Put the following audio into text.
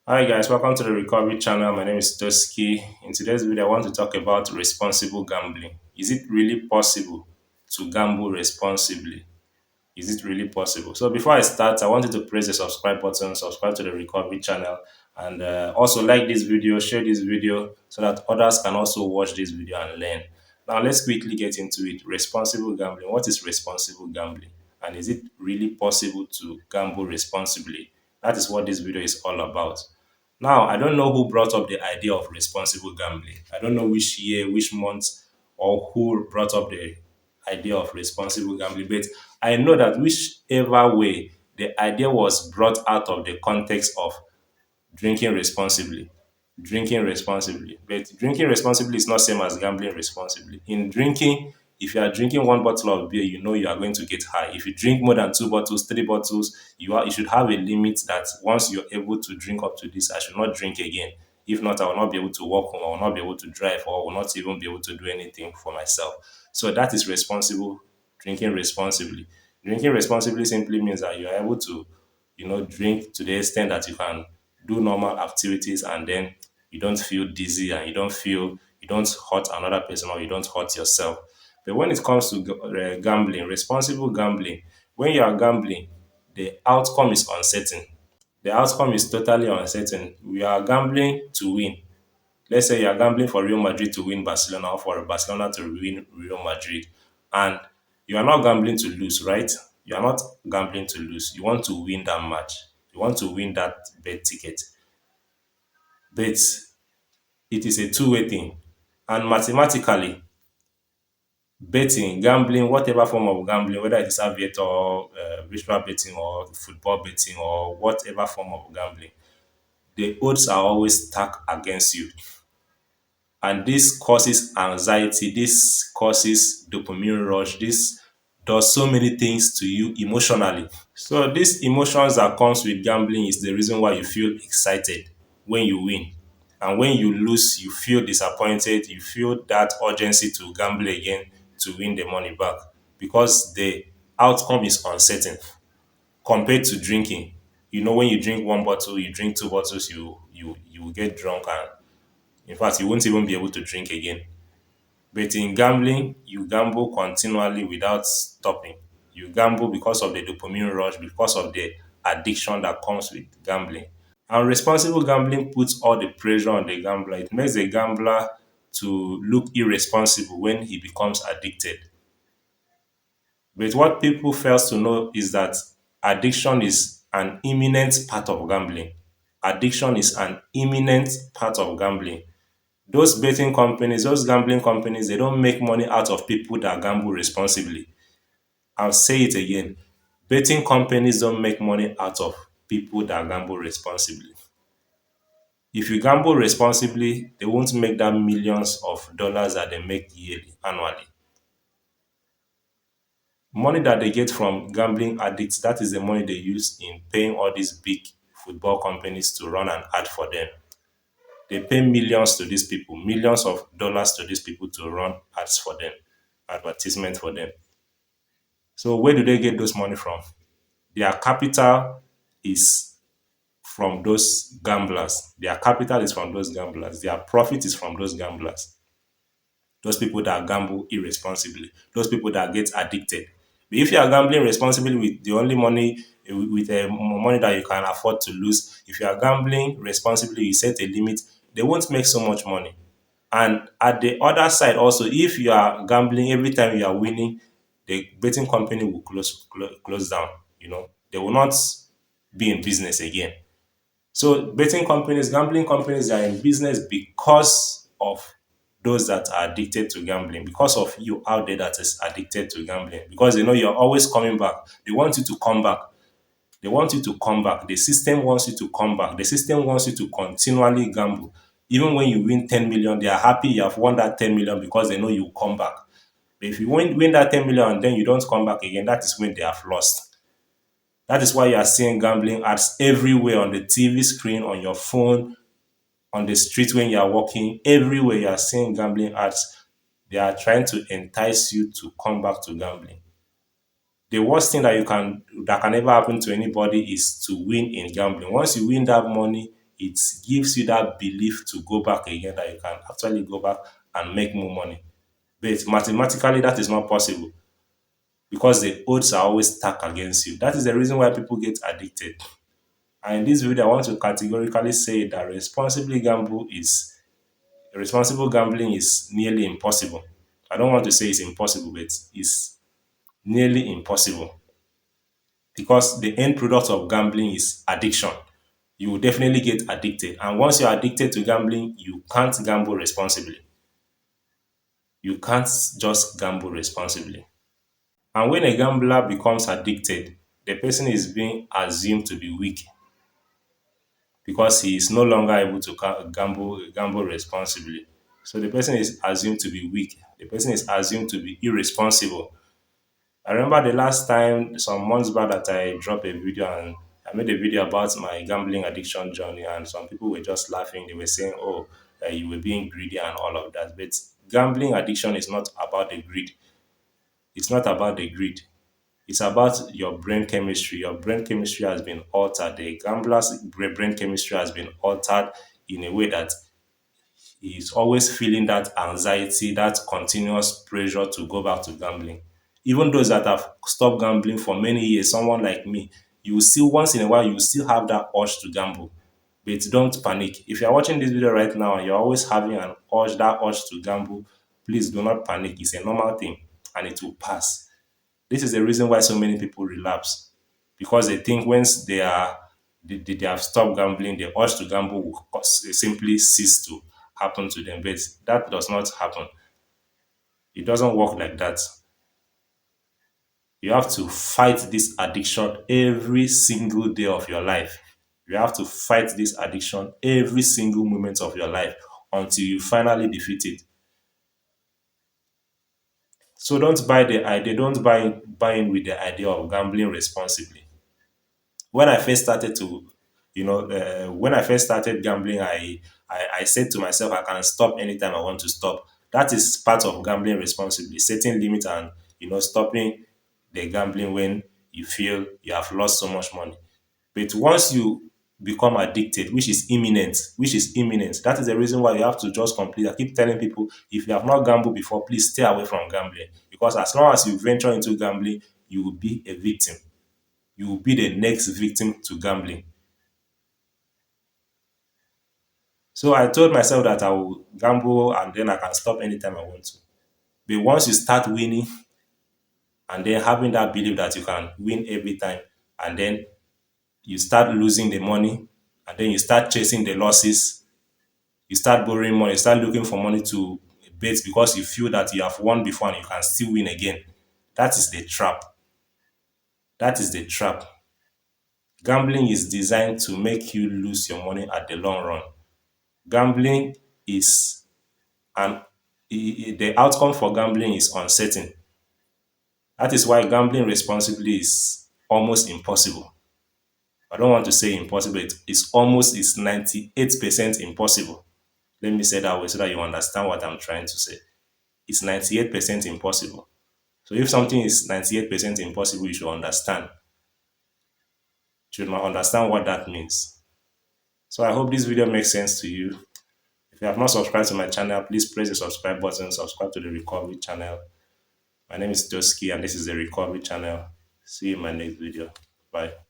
Hi guys, welcome to the Recovery Channel. My name is Toski. In today's video, I want to talk about responsible gambling. Is it really possible to gamble responsibly? Is it really possible? So before I start, I want you to press the subscribe button, subscribe to the Recovery Channel, and also like this video, share this video so that others can also watch this video and learn. Now let's quickly get into it. Responsible gambling. What is responsible gambling? And is it really possible to gamble responsibly? That is what this video is all about. Now, I don't know who brought up the idea of responsible gambling. I don't know which year, which month, or who brought up the idea of responsible gambling, but I know that whichever way the idea was brought out of the context of drinking responsibly. Drinking responsibly. But drinking responsibly is not same as gambling responsibly. In drinking, if you are drinking one bottle of beer, you know you are going to get high. If you drink more than two bottles, three bottles, you should have a limit that once you're able to drink up to this, I should not drink again. If not, I will not be able to walk home, I will not be able to drive, or I will not even be able to do anything for myself. So that is responsible drinking responsibly. Drinking responsibly simply means that you are able to, drink to the extent that you can do normal activities and then you don't feel dizzy and you don't hurt another person or you don't hurt yourself. But when it comes to gambling, responsible gambling, when you are gambling, the outcome is uncertain. The outcome is totally uncertain. We are gambling to win. Let's say you are gambling for Real Madrid to win Barcelona or for Barcelona to win Real Madrid. And you are not gambling to lose, right? You are not gambling to lose. You want to win that match. You want to win that bet ticket. But it is a two-way thing. And mathematically, betting, gambling, whatever form of gambling, whether it is aviator, virtual betting, or football betting, or whatever form of gambling, the odds are always stacked against you. And this causes anxiety, this causes dopamine rush, this does so many things to you emotionally. So these emotions that comes with gambling is the reason why you feel excited when you win. And when you lose, you feel disappointed, you feel that urgency to gamble again to win the money back because the outcome is uncertain compared to drinking. You know, when you drink one bottle, you drink two bottles, you will get drunk and in fact you won't even be able to drink again. But in gambling, you gamble continually without stopping. You gamble because of the dopamine rush, because of the addiction that comes with gambling. And responsible gambling puts all the pressure on the gambler. It makes the gambler to look irresponsible when he becomes addicted. But what people fail to know is that addiction is an imminent part of gambling. Addiction is an imminent part of gambling. Those betting companies, those gambling companies, they don't make money out of people that gamble responsibly. I'll say it again. Betting companies don't make money out of people that gamble responsibly. If you gamble responsibly, they won't make that millions of dollars that they make yearly, annually. Money that they get from gambling addicts, that is the money they use in paying all these big football companies to run an ad for them. They pay millions to these people, millions of dollars to these people to run ads for them, advertisement for them. So where do they get those money from? Their capital is from those gamblers. Their capital is from those gamblers. Their profit is from those gamblers. Those people that gamble irresponsibly. Those people that get addicted. But if you are gambling responsibly with the only money with money that you can afford to lose, if you are gambling responsibly, you set a limit. They won't make so much money. And at the other side also, if you are gambling every time you are winning, the betting company will close down. They will not be in business again. So betting companies, gambling companies are in business because of those that are addicted to gambling, because of you out there that is addicted to gambling, because they know you're always coming back. They want you to come back. They want you to come back. The system wants you to come back. The system wants you to continually gamble. Even when you win 10 million, they are happy you have won that 10 million because they know you will come back. But if you win that 10 million and then you don't come back again, that is when they have lost. That is why you are seeing gambling ads everywhere on the TV screen, on your phone, on the street when you are walking. Everywhere you are seeing gambling ads. They are trying to entice you to come back to gambling. The worst thing that can ever happen to anybody is to win in gambling. Once you win that money, it gives you that belief to go back again, that you can actually go back and make more money. But mathematically, that is not possible because the odds are always stacked against you. That is the reason why people get addicted. And in this video, I want to categorically say that responsible gambling is nearly impossible. I don't want to say it's impossible, but it's nearly impossible because the end product of gambling is addiction. You will definitely get addicted. And once you're addicted to gambling, you can't gamble responsibly. You can't just gamble responsibly. And when a gambler becomes addicted, the person is being assumed to be weak because he is no longer able to gamble responsibly. So the person is assumed to be weak. The person is assumed to be irresponsible. I remember the last time some months back that I dropped a video and I made a video about my gambling addiction journey, and some people were just laughing. They were saying, "Oh, you were being greedy and all of that." But gambling addiction is not about the greed. It's not about the greed. It's about your brain chemistry. Your brain chemistry has been altered. The gambler's brain chemistry has been altered in a way that he's always feeling that anxiety, that continuous pressure to go back to gambling. Even those that have stopped gambling for many years, someone like me, you will still, once in a while, you still have that urge to gamble. But don't panic. If you're watching this video right now and you're always having an urge, that urge to gamble, please do not panic. It's a normal thing and it will pass. This is the reason why so many people relapse, because they think once they have stopped gambling, the urge to gamble will simply cease to happen to them. But that does not happen. It doesn't work like that. You have to fight this addiction every single day of your life. You have to fight this addiction every single moment of your life until you finally defeat it. So don't buy the idea, don't buy in with the idea of gambling responsibly. When I first started to, when I first started gambling, I said to myself, I can stop anytime I want to stop. That is part of gambling responsibly, setting limits and, stopping the gambling when you feel you have lost so much money. But once you become addicted, which is imminent, that is the reason why you have to just complete. I keep telling people, if you have not gambled before, please stay away from gambling, because as long as you venture into gambling, you will be a victim. You will be the next victim to gambling. So I told myself that I will gamble and then I can stop anytime I want to. But once you start winning and then having that belief that you can win every time, and then you start losing the money, and then you start chasing the losses, you start borrowing money, you start looking for money to bet because you feel that you have won before and you can still win again. That is the trap. That is the trap. Gambling is designed to make you lose your money at the long run. Gambling is and the outcome for gambling is uncertain. That is why gambling responsibly is almost impossible. I don't want to say impossible, it's 98% impossible. Let me say that way so that you understand what I'm trying to say. It's 98% impossible. So if something is 98% impossible, you should understand what that means. So I hope this video makes sense to you. If you have not subscribed to my channel, please press the subscribe button, subscribe to the Recovery channel. My name is Toski and this is the Recovery channel. See you in my next video. Bye.